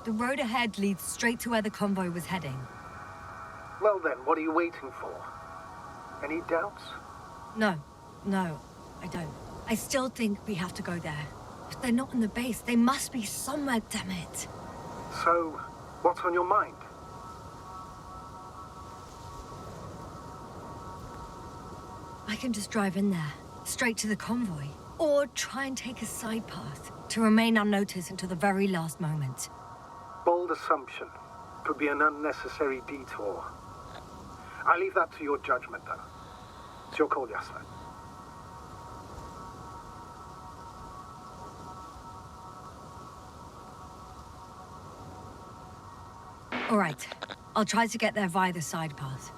The road ahead leads straight to where the convoy was heading. Well then, what are you waiting for? Any doubts? No, I don't. I still think we have to go there. If they're not in the base, they must be somewhere, damn it. So, what's on your mind? I can just drive in there, straight to the convoy. Or try and take a side path, to remain unnoticed until the very last moment. Bold assumption. Could be an unnecessary detour. I leave that to your judgment, though. It's your call, Yasna. All right, I'll try to get there via the side path.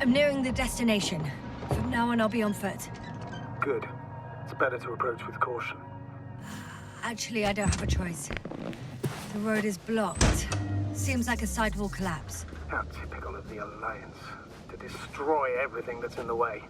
I'm nearing the destination. From now on, I'll be on foot. Good. It's better to approach with caution. Actually, I don't have a choice. The road is blocked. Seems like a sidewall collapse. How typical of the Alliance. To destroy everything that's in the way.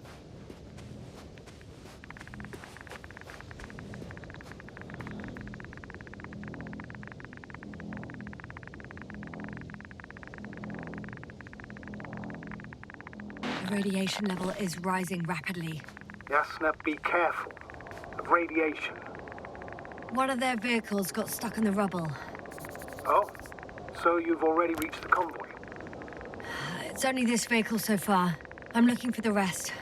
The radiation level is rising rapidly. Yasna, be careful. Of radiation. One of their vehicles got stuck in the rubble. Oh? So you've already reached the convoy? It's only this vehicle so far. I'm looking for the rest.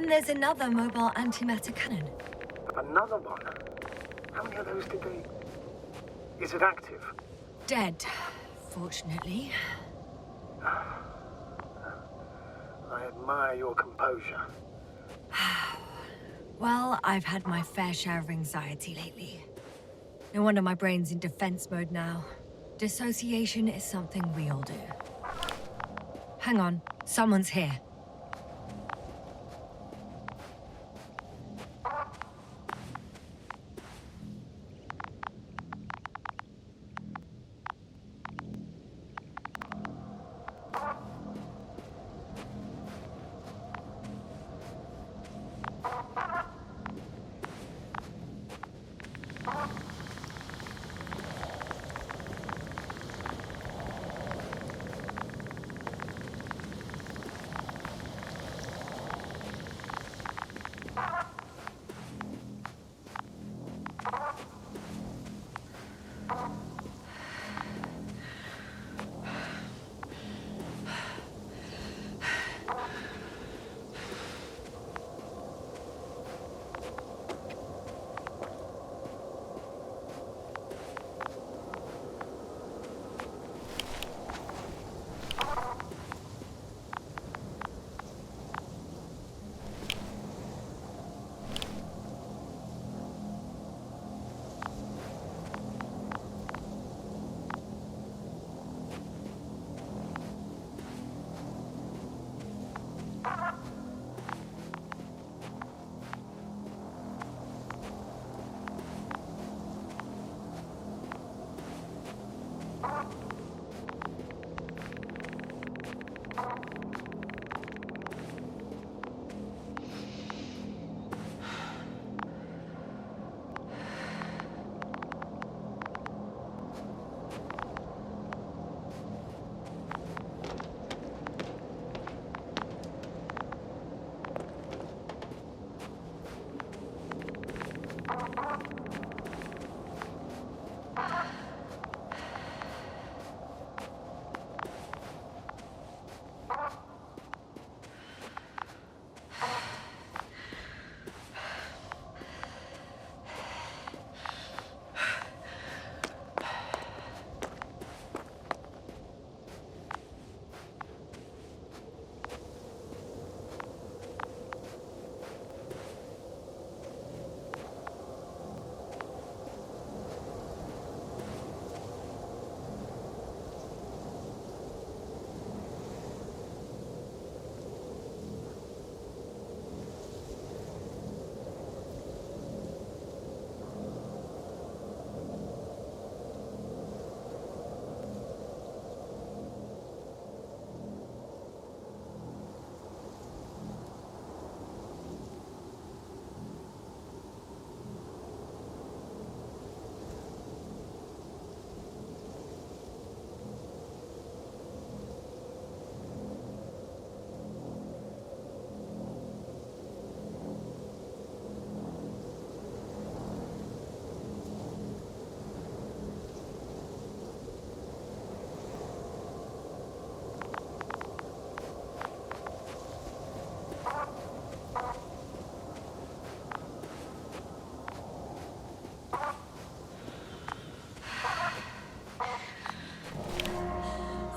And there's another mobile antimatter cannon. Another one? How many of those did they... Is it active? Dead, fortunately. I admire your composure. Well, I've had my fair share of anxiety lately. No wonder my brain's in defense mode now. Dissociation is something we all do. Hang on, someone's here.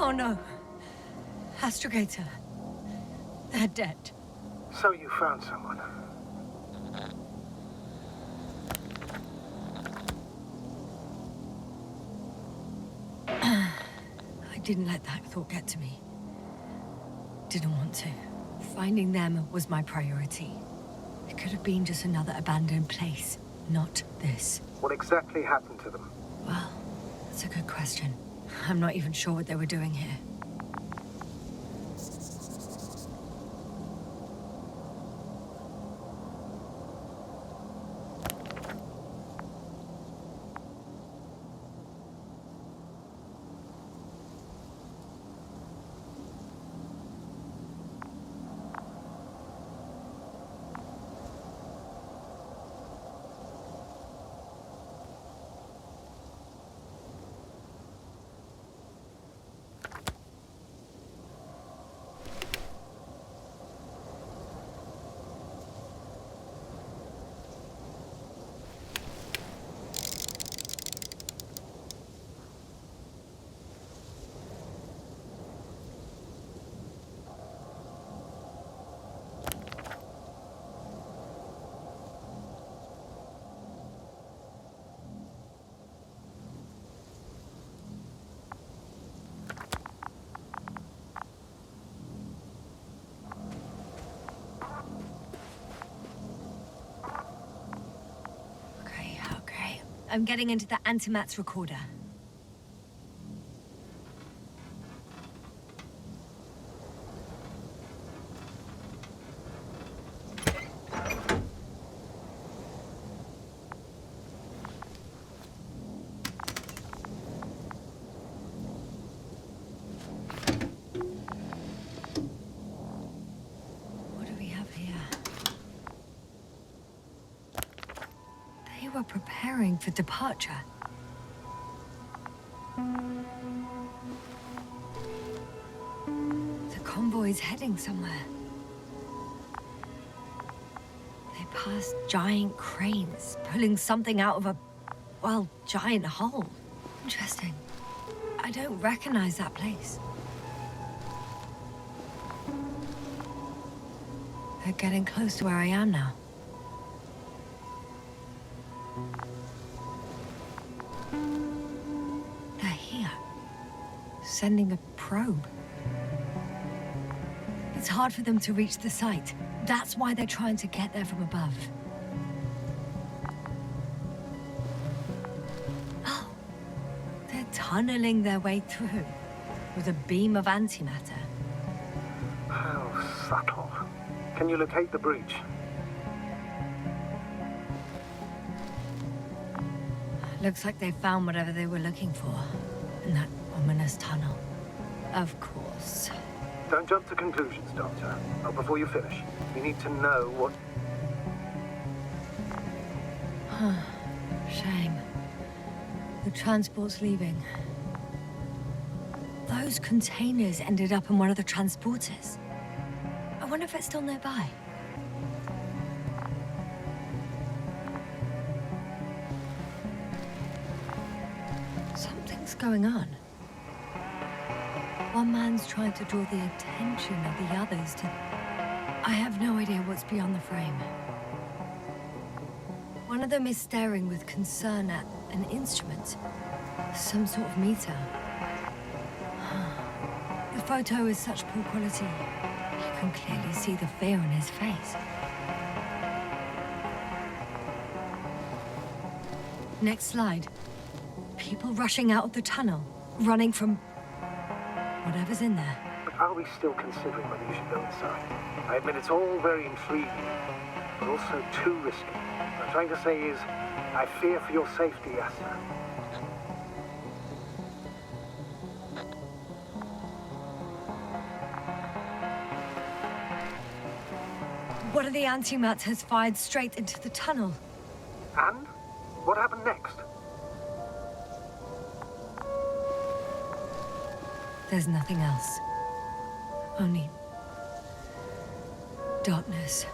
Oh no. Astrogator. They're dead. So you found someone. I didn't let that thought get to me. Didn't want to. Finding them was my priority. It could have been just another abandoned place, not this. What exactly happened to them? Well, that's a good question. I'm not even sure what they were doing here. I'm getting into the antimat's recorder. What do we have here? They were preparing for departure. The convoy's heading somewhere. They passed giant cranes, pulling something out of a, well, giant hole. Interesting. I don't recognize that place. They're getting close to where I am now. They're here, sending a probe. It's hard for them to reach the site. That's why they're trying to get there from above. Oh, they're tunneling their way through with a beam of antimatter. How subtle. Can you locate the breach? Looks like they found whatever they were looking for in that ominous tunnel. Of course. Don't jump to conclusions, Doctor. Not before you finish. We need to know what... Shame. The transport's leaving. Those containers ended up in one of the transporters. I wonder if it's still nearby. Something's going on. One man's trying to draw the attention of the others to... I have no idea what's beyond the frame. One of them is staring with concern at an instrument. Some sort of meter. The photo is such poor quality. You can clearly see the fear on his face. Next slide. People rushing out of the tunnel, running from whatever's in there. But are we still considering whether you should go inside? I admit it's all very intriguing, but also too risky. What I'm trying to say is, I fear for your safety, Yasna. One of the antimats has fired straight into the tunnel. And? What happened next? There's nothing else. Only... darkness.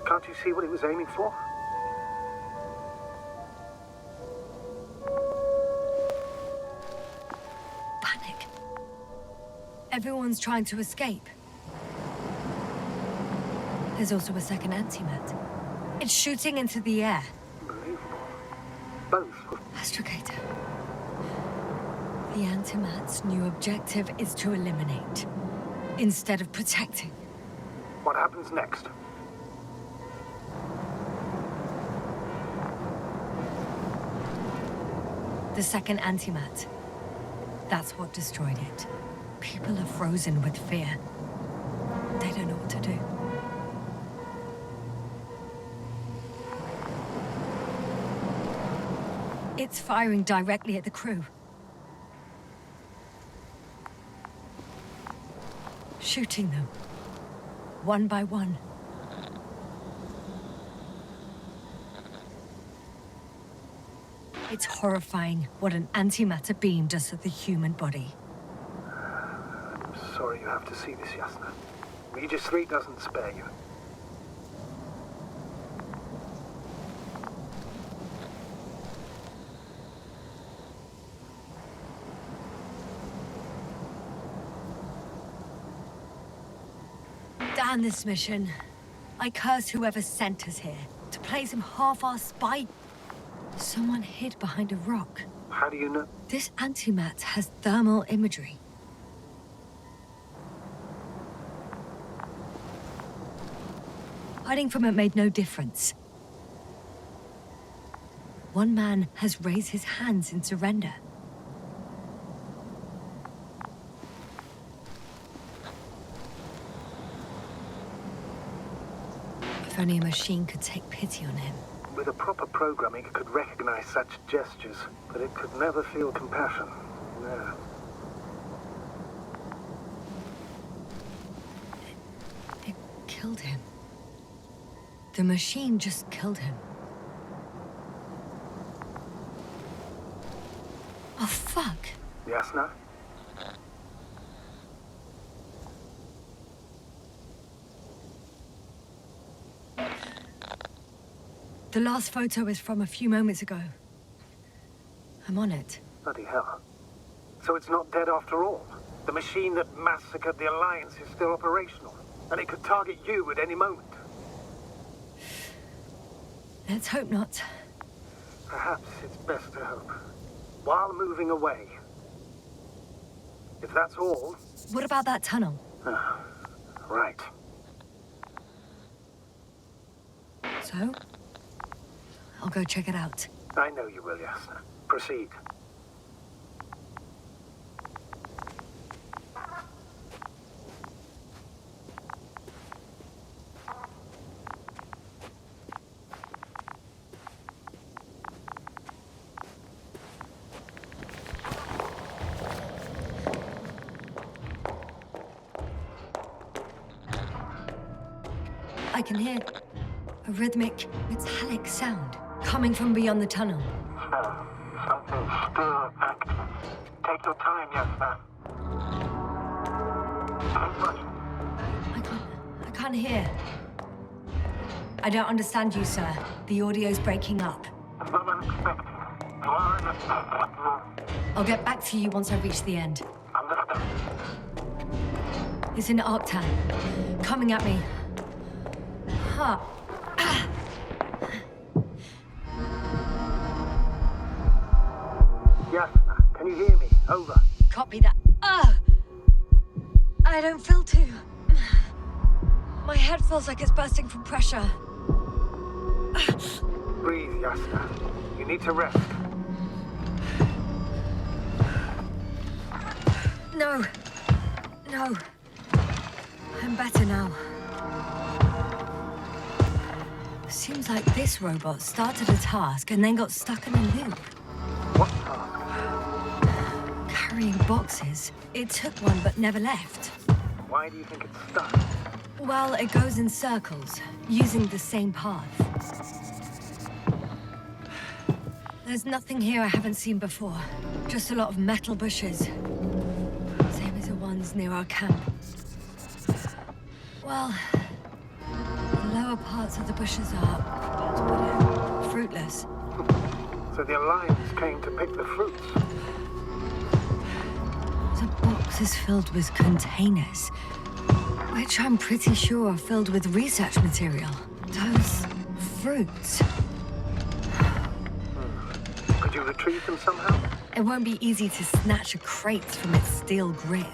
Can't you see what it was aiming for? Panic. Everyone's trying to escape. There's also a second antimat. It's shooting into the air. Unbelievable. Both. Astrogator. The antimat's new objective is to eliminate, instead of protecting. What happens next? The second antimat. That's what destroyed it. People are frozen with fear. They don't know what to do. It's firing directly at the crew. Shooting them, one by one. It's horrifying what an antimatter beam does to the human body. I'm sorry you have to see this, Yasna. Regis 3 doesn't spare you. Damn this mission. I curse whoever sent us here to play some half-assed spy. Someone hid behind a rock. How do you know? This antimat has thermal imagery. Hiding from it made no difference. one man has raised his hands in surrender. If only a machine could take pity on him. With a proper programming, it could recognize such gestures, but it could never feel compassion. No. It killed him. The machine just killed him. Oh, fuck. Yasna? The last photo is from a few moments ago. I'm on it. Bloody hell. So it's not dead after all? The machine that massacred the Alliance is still operational, and it could target you at any moment. Let's hope not. Perhaps it's best to hope. While moving away. If that's all... What about that tunnel? Right. So? I'll go check it out. I know you will, Yasna. Proceed. I can hear a rhythmic, metallic sound coming from beyond the tunnel. Something still active. Take your time, Yasna. I can't hear. I don't understand you, sir. The audio's breaking up. It's not unexpected. You are in a... I'll get back to you once I reach the end. Understood. It's an Arctan. Coming at me. Huh. Yasna, can you hear me? Over. Copy that. I don't feel too... My head feels like it's bursting from pressure. Breathe, Yasna. You need to rest. No. No. I'm better now. Seems like this robot started a task and then got stuck in a loop. What task? Carrying boxes. It took one but never left. Why do you think it's stuck? Well, it goes in circles, using the same path. There's nothing here I haven't seen before. Just a lot of metal bushes. Same as the ones near our camp. Well, the lower parts of the bushes are, how to put it, fruitless. So the Alliance came to pick the fruits. The box is filled with containers, which I'm pretty sure are filled with research material. Those fruits. Could you retrieve them somehow? It won't be easy to snatch a crate from its steel grip.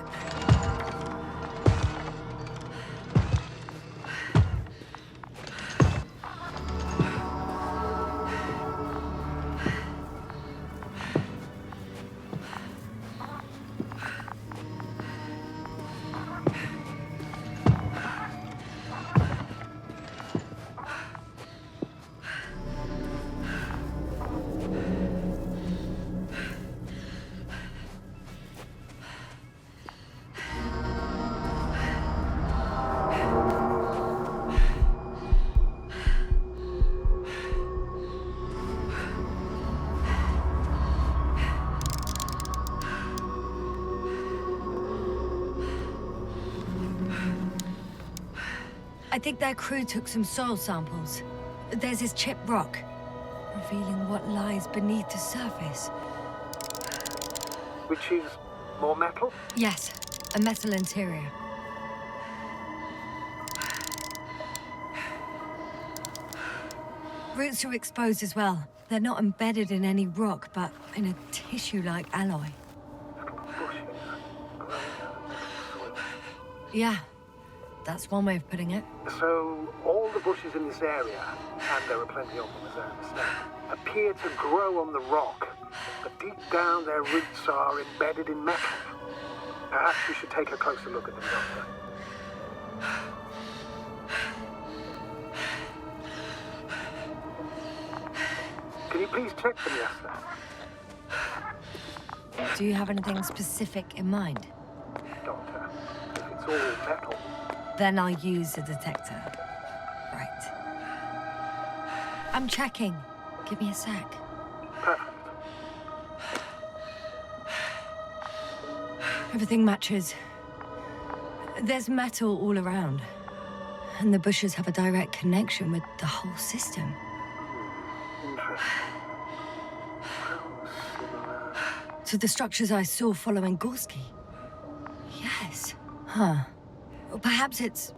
I think their crew took some soil samples. There's this chipped rock, revealing what lies beneath the surface. Which is more metal? Yes, a metal interior. Roots are exposed as well. They're not embedded in any rock, but in a tissue-like alloy. Bushes growing out of the soil. Yeah, That's one way of putting it. So, all the bushes in this area, and there are plenty of them as I understand, appear to grow on the rock, but deep down their roots are embedded in metal. Perhaps we should take a closer look at them, Doctor. Can you please check them, Yasta? Do you have anything specific in mind? Doctor, if it's all metal... Then I'll use a detector. Right. I'm checking. Give me a sec. Perfect. Everything matches. There's metal all around. And the bushes have a direct connection with the whole system. Interesting. Well, similar... To the structures I saw following Gorski. Yes. Huh. Well, perhaps it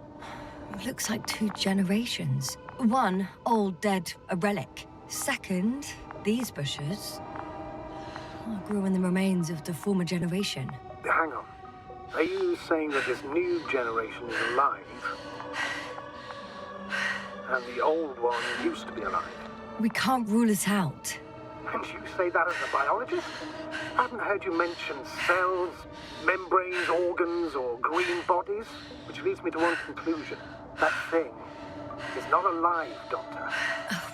looks like 2 generations. One, old, dead, a relic. Second, these bushes grew in the remains of the former generation. Hang on. Are you saying that this new generation is alive? And the old one used to be alive? We can't rule it out. And you say that as a biologist? I haven't heard you mention cells, membranes, organs, or green bodies, which leads me to one conclusion. That thing is not alive, Doctor.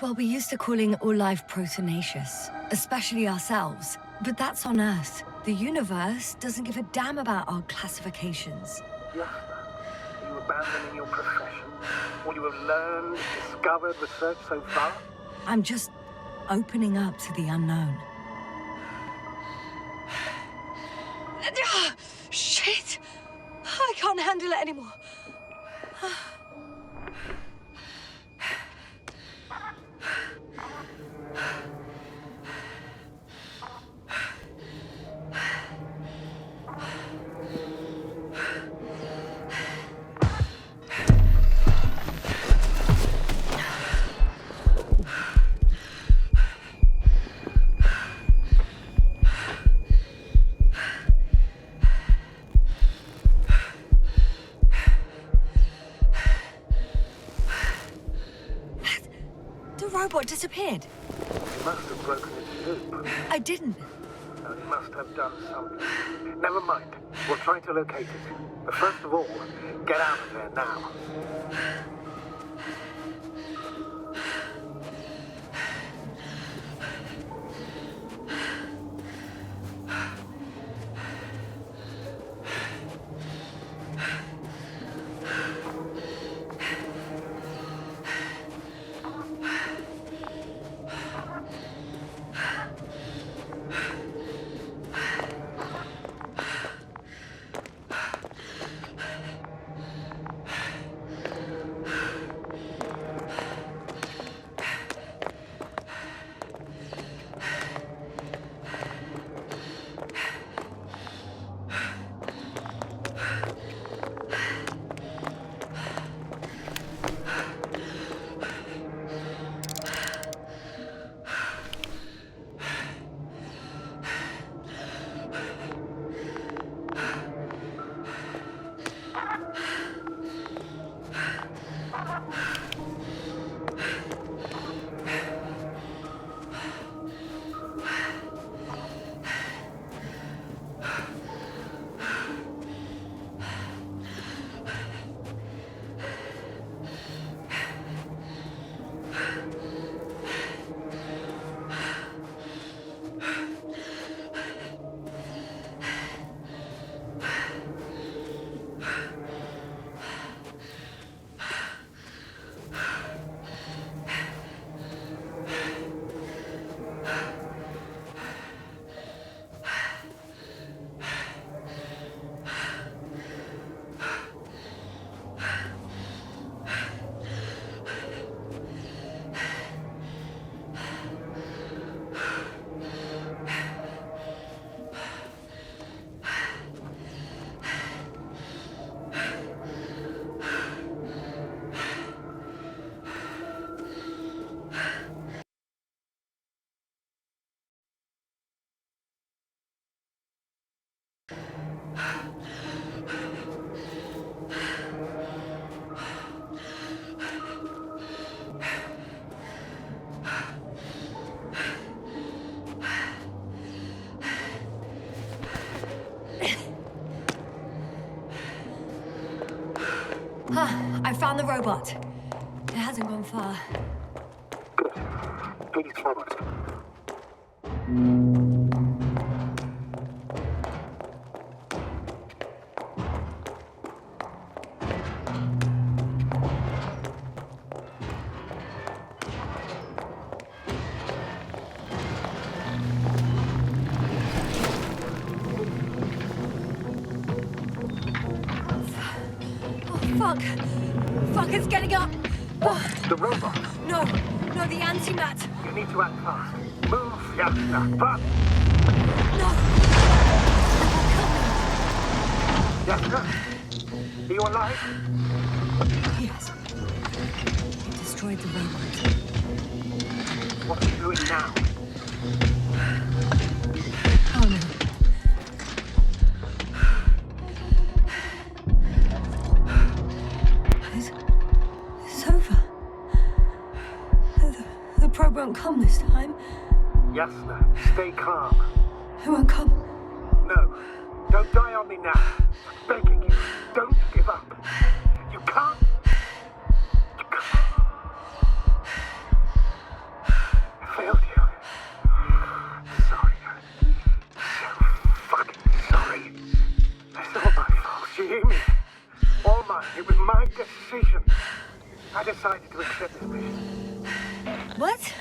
Well, we used to calling all life proteinaceous, especially ourselves. But that's on Earth. The universe doesn't give a damn about our classifications. Yes, are you abandoning your profession? All you have learned, discovered, researched so far? I'm just opening up to the unknown. Shit! I can't handle it anymore. The robot disappeared. You must have broken its loop. I didn't. You must have done something. Never mind. We'll try to locate it. But first of all, get out of there now. found the robot. It hasn't gone far. Good. Please follow us. Fuck! Fuck, it's getting up! What? The robot? No, the antimat! You need to act fast. Move, Yasna, fast! No! Yasna? Are you alive? Yes. It destroyed the robot. What are you doing now? Oh no. It's over. The probe won't come this time. Yasna, stay calm. It won't come. No, don't die on me now. I'm begging you, don't give up. You can't. You can't. I failed you. Sorry. So fucking sorry. It's all my fault. You hear me? All mine. It was my decision. I decided to accept this mission. What?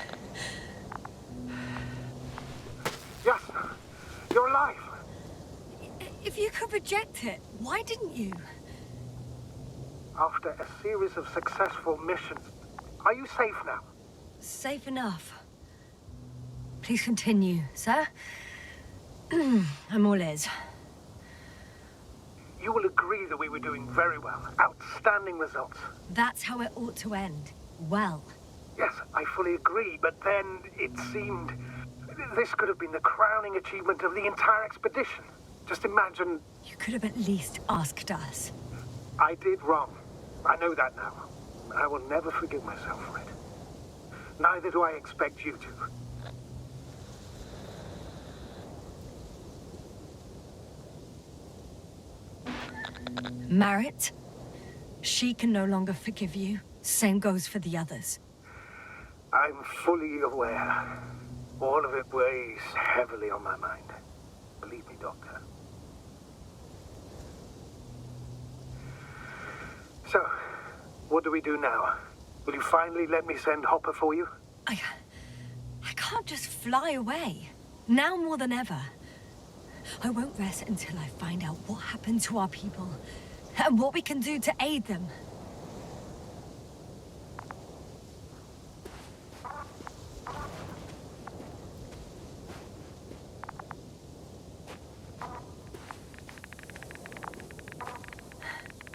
Yasna, you're alive. If you could reject it, why didn't you? After a series of successful missions, are you safe now? Safe enough. Please continue, sir. I'm all ears. You will agree that we were doing very well. Outstanding results. That's how it ought to end. Well. Yes, I fully agree, but then it seemed this could have been the crowning achievement of the entire expedition. Just imagine. You could have at least asked us. I did wrong. I know that now. I will never forgive myself for it. Neither do I expect you to. Marit, she can no longer forgive you. Same goes for the others. I'm fully aware. All of it weighs heavily on my mind. Believe me, Doctor. So, what do we do now? Will you finally let me send Hopper for you? I can't just fly away. Now more than ever. I won't rest until I find out what happened to our people and what we can do to aid them.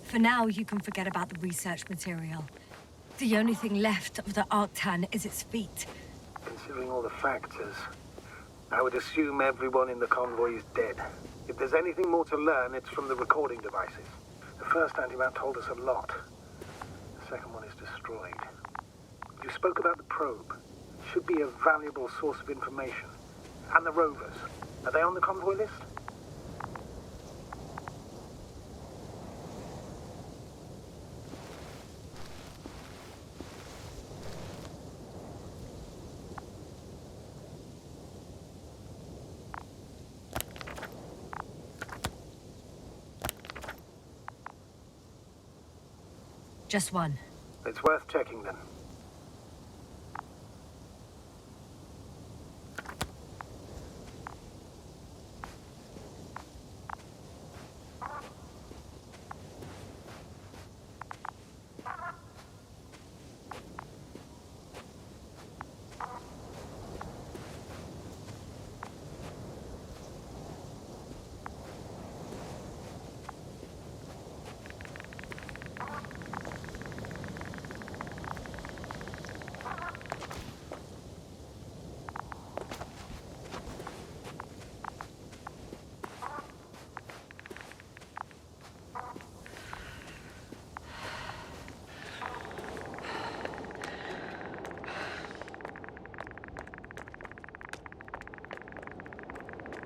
For now, you can forget about the research material. The only thing left of the Arctan is its feet. Considering all the factors, I would assume everyone in the convoy is dead. If there's anything more to learn, it's from the recording devices. The first antimat told us a lot. The second one is destroyed. You spoke about the probe. Should be a valuable source of information. And the rovers. Are they on the convoy list? Just one. It's worth checking then.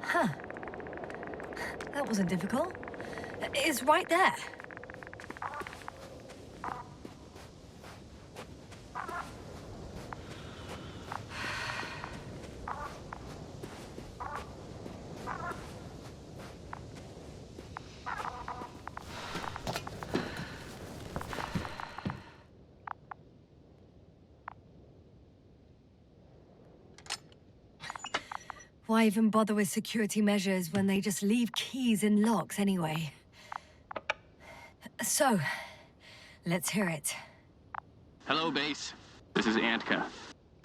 Huh. That wasn't difficult. It's right there. Why even bother with security measures when they just leave keys in locks anyway? So, let's hear it. Hello, base. This is Antka.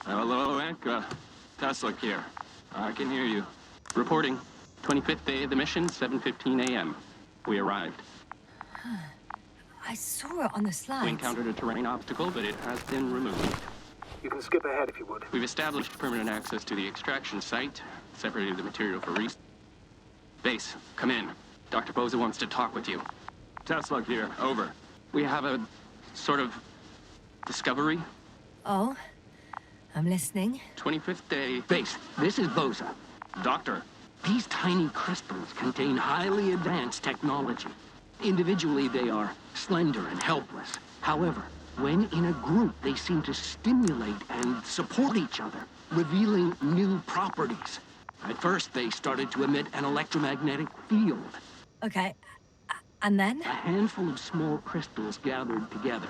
Hello, Antka. Tesla here. I can hear you. Reporting. 25th day of the mission, 7:15 a.m. We arrived. I saw it on the slides. We encountered a terrain obstacle, but it has been removed. You can skip ahead if you would. We've established permanent access to the extraction site, separated the material for Base, come in. Dr. Boza wants to talk with you. Tesla here, over. We have a sort of discovery. Oh? I'm listening. 25th day. Base, this is Boza. Doctor. These tiny crystals contain highly advanced technology. Individually, they are slender and helpless. However, when in a group, they seem to stimulate and support each other, revealing new properties. At first, they started to emit an electromagnetic field. Okay. And then? A handful of small crystals gathered together.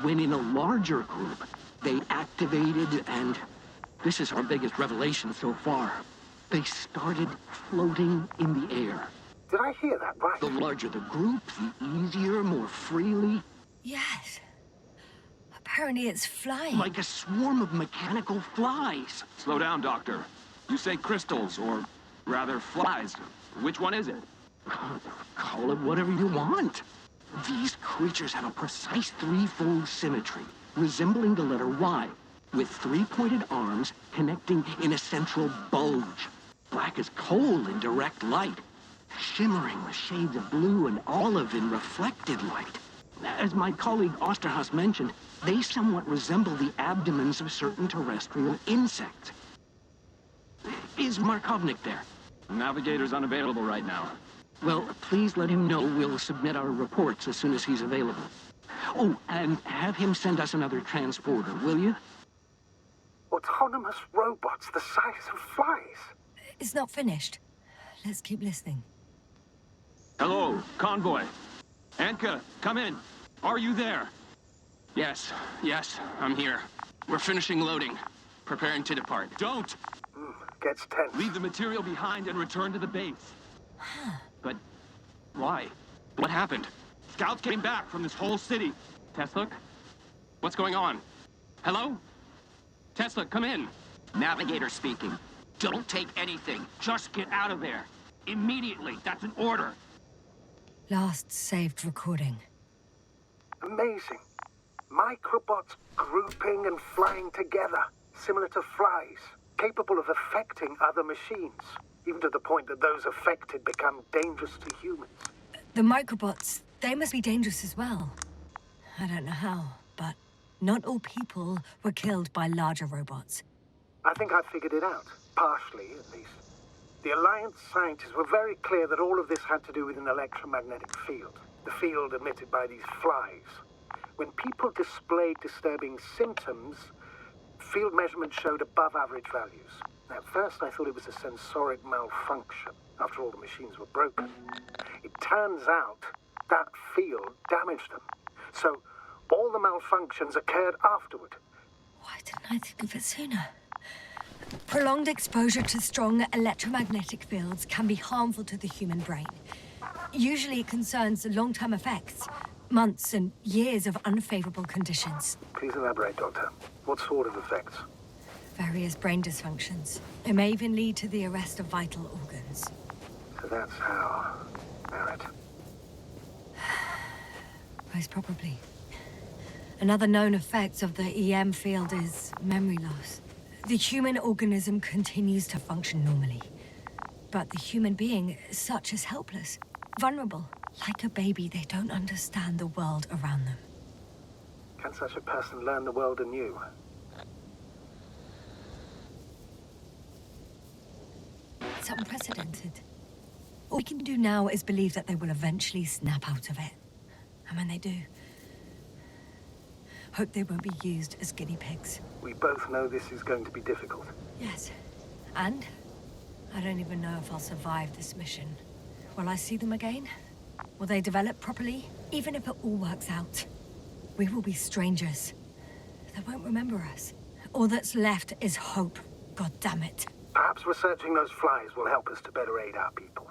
When in a larger group, they activated and... this is our biggest revelation so far. They started floating in the air. Did I hear that right? The larger the group, the easier, more freely. Yes. Apparently it's flying. Like a swarm of mechanical flies. Slow down, Doctor. You say crystals, or rather flies. Which one is it? Call it whatever you want. These creatures have a precise threefold symmetry, resembling the letter Y, with three-pointed arms connecting in a central bulge. Black as coal in direct light, shimmering with shades of blue and olive in reflected light. As my colleague Osterhaus mentioned, they somewhat resemble the abdomens of certain terrestrial insects. Is Markovnik there? Navigator's unavailable right now. Well, please let him know we'll submit our reports as soon as he's available. Oh, and have him send us another transporter, will you? Autonomous robots the size of flies. It's not finished. Let's keep listening. Hello, convoy. Antka, come in. Are you there? Yes, I'm here. We're finishing loading. Preparing to depart. Don't! Gets tense. Leave the material behind and return to the base. But why? What happened? Scouts came back from this whole city. Tesla? What's going on? Hello? Tesla, come in. Navigator speaking. Don't take anything. Just get out of there. Immediately. That's an order. Last saved recording. Amazing. Microbots grouping and flying together, similar to flies, capable of affecting other machines, even to the point that those affected become dangerous to humans. The microbots, they must be dangerous as well. I don't know how, but not all people were killed by larger robots. I think I figured it out, partially at least. The Alliance scientists were very clear that all of this had to do with an electromagnetic field, the field emitted by these flies. When people displayed disturbing symptoms, field measurements showed above average values. At first I thought it was a sensoric malfunction, after all the machines were broken. It turns out that field damaged them. So all the malfunctions occurred afterward. Why didn't I think of it sooner? Prolonged exposure to strong electromagnetic fields can be harmful to the human brain. Usually it concerns long-term effects, months and years of unfavorable conditions. Please elaborate, Doctor. What sort of effects? Various brain dysfunctions. It may even lead to the arrest of vital organs. So that's how... Merit. Most probably. Another known effect of the EM field is memory loss. The human organism continues to function normally, but the human being is such as helpless, vulnerable. Like a baby, they don't understand the world around them. Can such a person learn the world anew? It's unprecedented. All we can do now is believe that they will eventually snap out of it. And when they do, hope they won't be used as guinea pigs. We both know this is going to be difficult. Yes. And I don't even know if I'll survive this mission. Will I see them again? Will they develop properly? Even if it all works out, we will be strangers. They won't remember us. All that's left is hope. God damn it. Perhaps researching those flies will help us to better aid our people.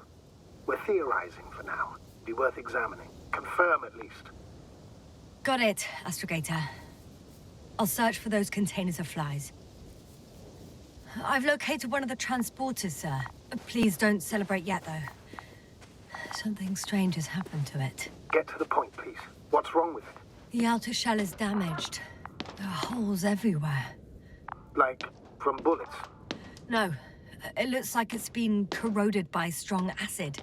We're theorizing for now. Be worth examining. Confirm at least. Got it, Astrogator. I'll search for those containers of flies. I've located one of the transporters, sir. Please don't celebrate yet, though. Something strange has happened to it. Get to the point, please. What's wrong with it? The outer shell is damaged. There are holes everywhere. Like, from bullets? No, it looks like it's been corroded by strong acid.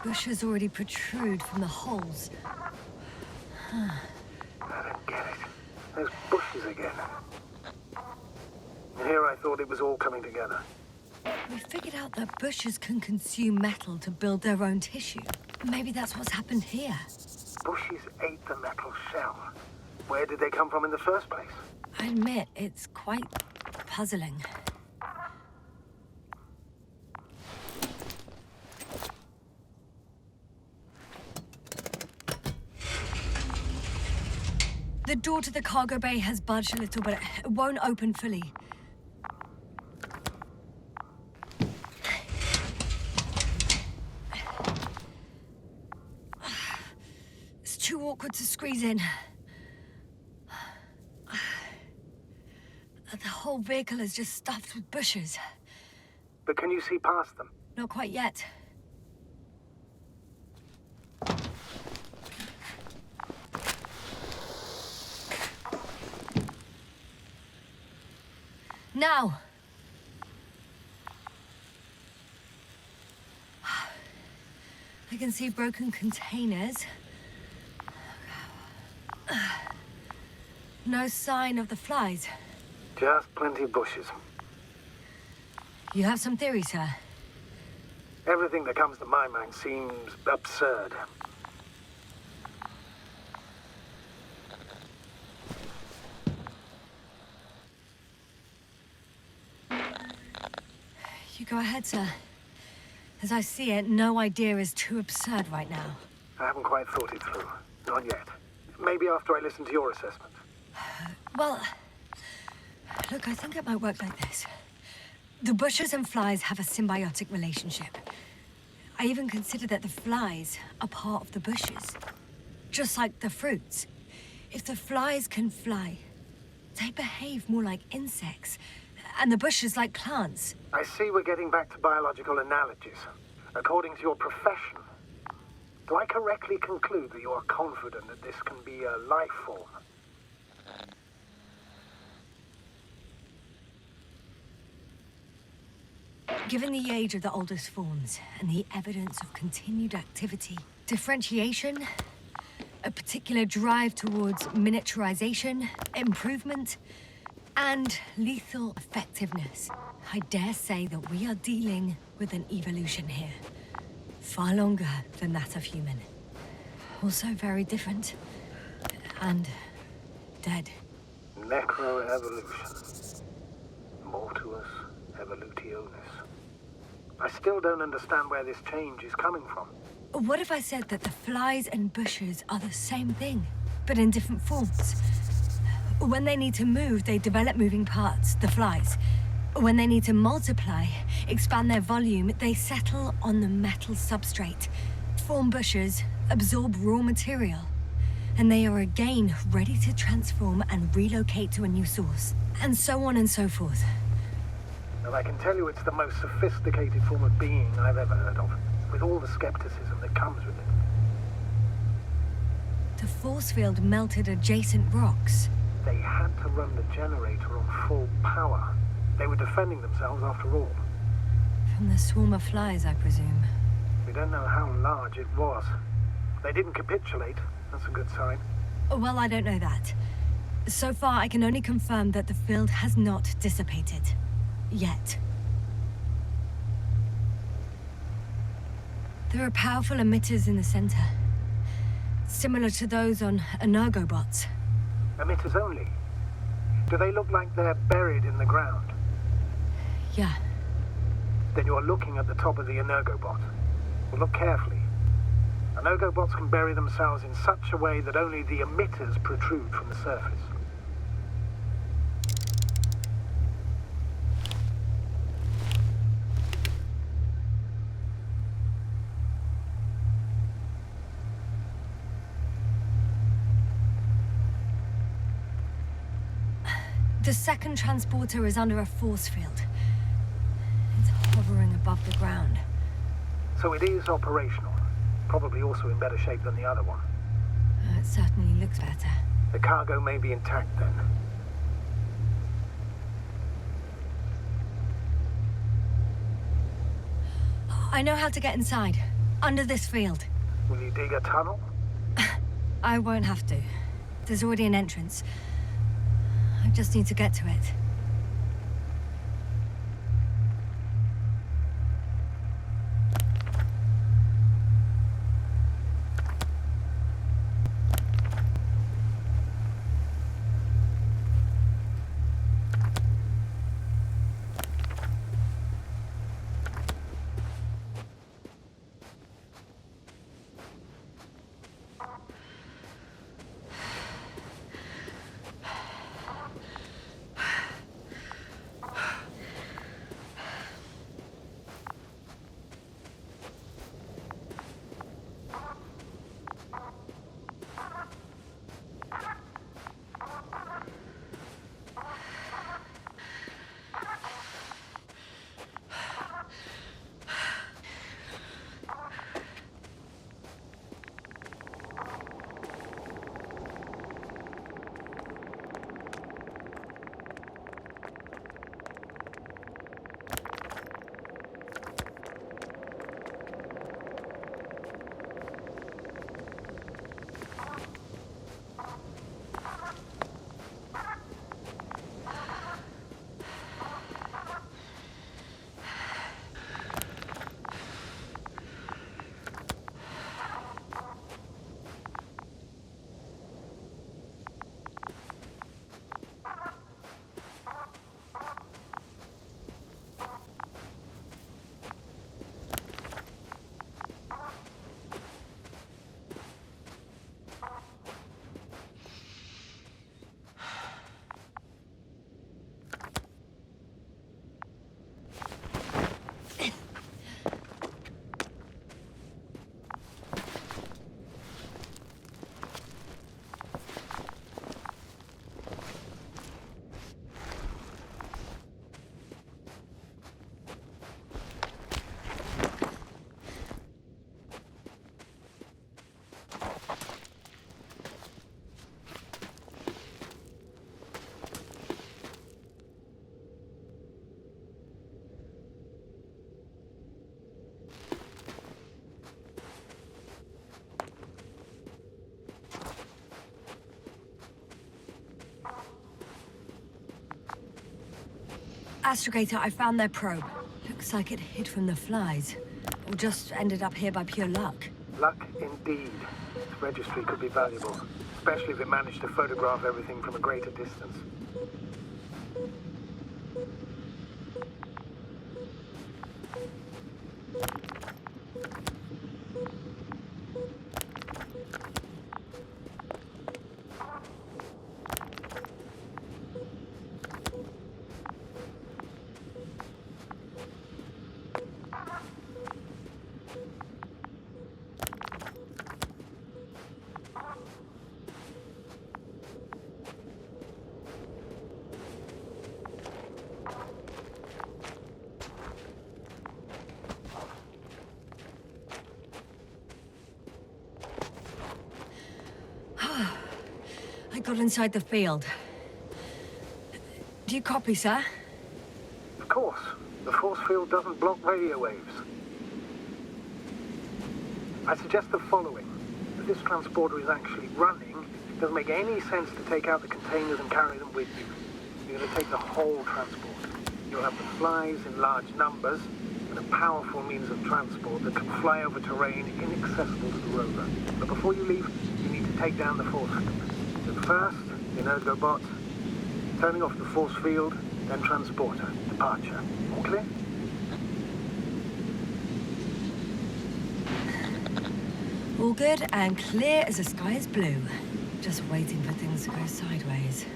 Bushes already protrude from the holes. I don't get it. Those bushes again. And here I thought it was all coming together. We figured out that bushes can consume metal to build their own tissue. Maybe that's what's happened here. Bushes ate the metal shell. Where did they come from in the first place? I admit, it's quite puzzling. The door to the cargo bay has budged a little, but it won't open fully. It's too awkward to squeeze in. The whole vehicle is just stuffed with bushes. But can you see past them? Not quite yet. Now! I can see broken containers. No sign of the flies. Just plenty of bushes. You have some theories, sir? Everything that comes to my mind seems absurd. You go ahead, sir. As I see it, no idea is too absurd right now. I haven't quite thought it through. Not yet. Maybe after I listen to your assessment. Well, look, I think it might work like this. The bushes and flies have a symbiotic relationship. I even consider that the flies are part of the bushes. Just like the fruits. If the flies can fly, they behave more like insects. And the bushes like plants. I see we're getting back to biological analogies. According to your profession, do I correctly conclude that you are confident that this can be a life form? Given the age of the oldest forms and the evidence of continued activity, differentiation, a particular drive towards miniaturization, improvement, and lethal effectiveness, I dare say that we are dealing with an evolution here. Far longer than that of human. Also very different. And dead. Necroevolution. Mortuus evolutionis. I still don't understand where this change is coming from. What if I said that the flies and bushes are the same thing, but in different forms? When they need to move, they develop moving parts, the flies. When they need to multiply, expand their volume, they settle on the metal substrate, form bushes, absorb raw material. And they are again ready to transform and relocate to a new source. And so on and so forth. And I can tell you it's the most sophisticated form of being I've ever heard of, with all the skepticism that comes with it. The force field melted adjacent rocks. They had to run the generator on full power. They were defending themselves after all. From the swarm of flies, I presume. We don't know how large it was. They didn't capitulate. That's a good sign. Well, I don't know that. So far, I can only confirm that the field has not dissipated. Yet. There are powerful emitters in the center. Similar to those on Energobots. Emitters only? Do they look like they're buried in the ground? Yeah. Then you're looking at the top of the Energobot. Well, look carefully. Energobots can bury themselves in such a way that only the emitters protrude from the surface. The second transporter is under a force field. It's hovering above the ground. So it is operational. Probably also in better shape than the other one. It certainly looks better. The cargo may be intact then. I know how to get inside. Under this field. Will you dig a tunnel? I won't have to. There's already an entrance. I just need to get to it. Astrogator, I found their probe. Looks like it hid from the flies. Or just ended up here by pure luck. Luck indeed. Its registry could be valuable, especially if it managed to photograph everything from a greater distance. I got inside the field. Do you copy, sir? Of course. The force field doesn't block radio waves. I suggest the following. If this transporter is actually running, it doesn't make any sense to take out the containers and carry them with you. You're going to take the whole transport. You'll have the flies in large numbers and a powerful means of transport that can fly over terrain inaccessible to the rover. But before you leave, you need to take down the force field. So first, the energobot, turning off the force field, then transporter, departure. All clear? All good and clear as the sky is blue. Just waiting for things to go sideways.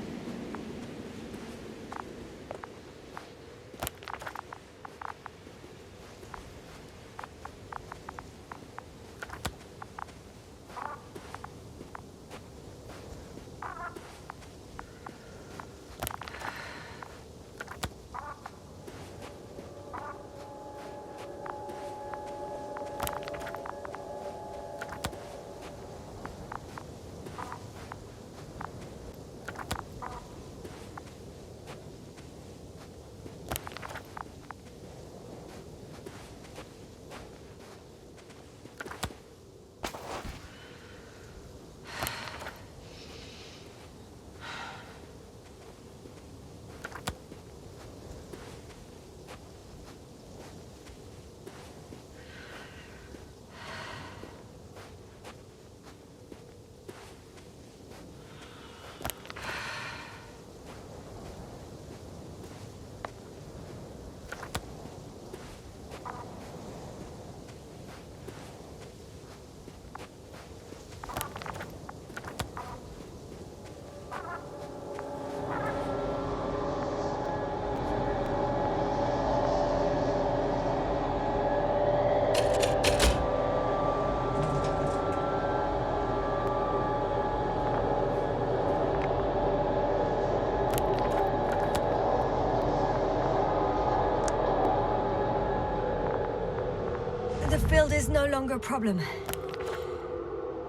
The field is no longer a problem.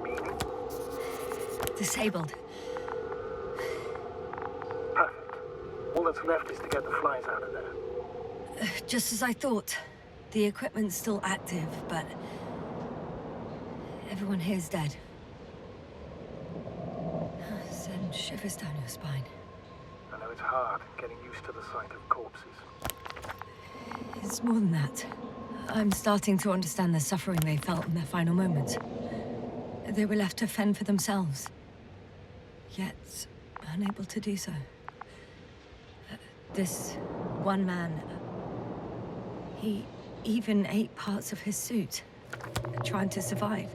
Meaning? Disabled. Perfect. All that's left is to get the flies out of there. Just as I thought. The equipment's still active, but everyone here's dead. Send shivers down your spine. I know it's hard getting used to the sight of corpses. It's more than that. I'm starting to understand the suffering they felt in their final moments. They were left to fend for themselves, yet unable to do so. This one man, he even ate parts of his suit, trying to survive.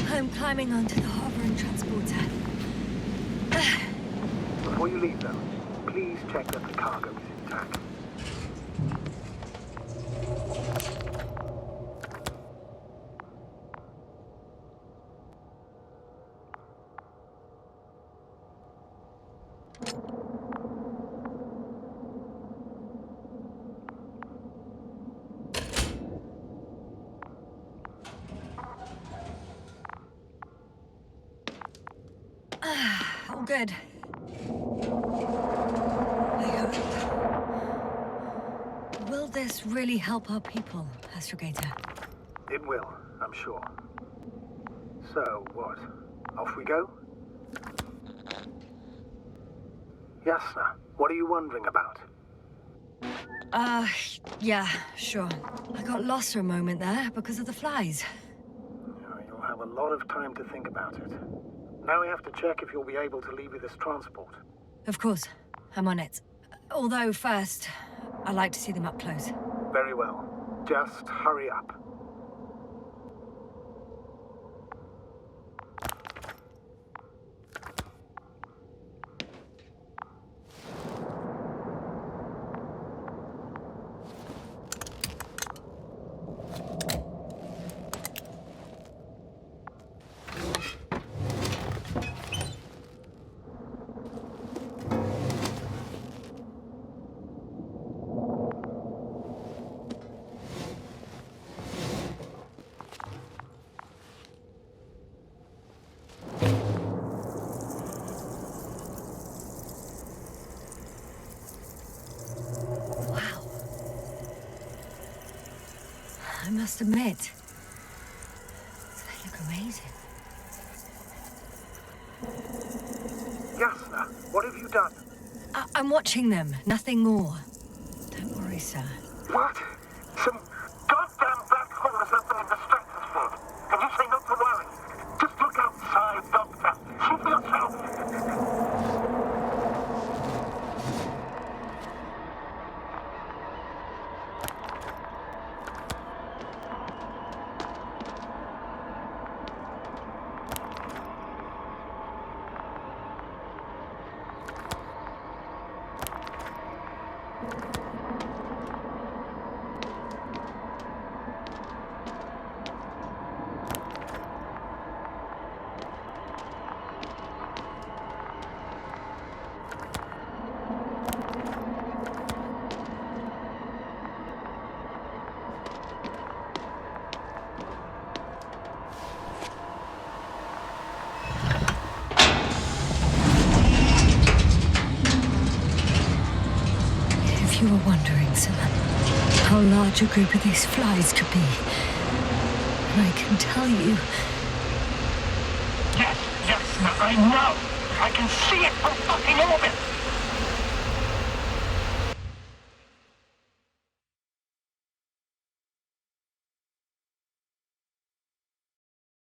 I'm climbing onto the hovering transporter. Before you leave, though, please check that the cargo is intact. good. I hope. Will this really help our people, Astrogator? It will, I'm sure. So, what? Off we go? Yasna, what are you wondering about? Yeah, sure. I got lost for a moment there because of the flies. You'll have a lot of time to think about it. Now we have to check if you'll be able to leave with this transport. Of course, I'm on it. Although first, I'd like to see them up close. Very well. Just hurry up. I must admit, they look amazing. Yasna, what have you done? I'm watching them, nothing more. Don't worry, sir. What? Some goddamn black hole has opened in the stratosphere. And you say not to worry. Just look outside, Doctor. See for yourself. If you were wondering, sir, how large a group of these flies could be, I can tell you. Yes, I know. I can see it from fucking orbit.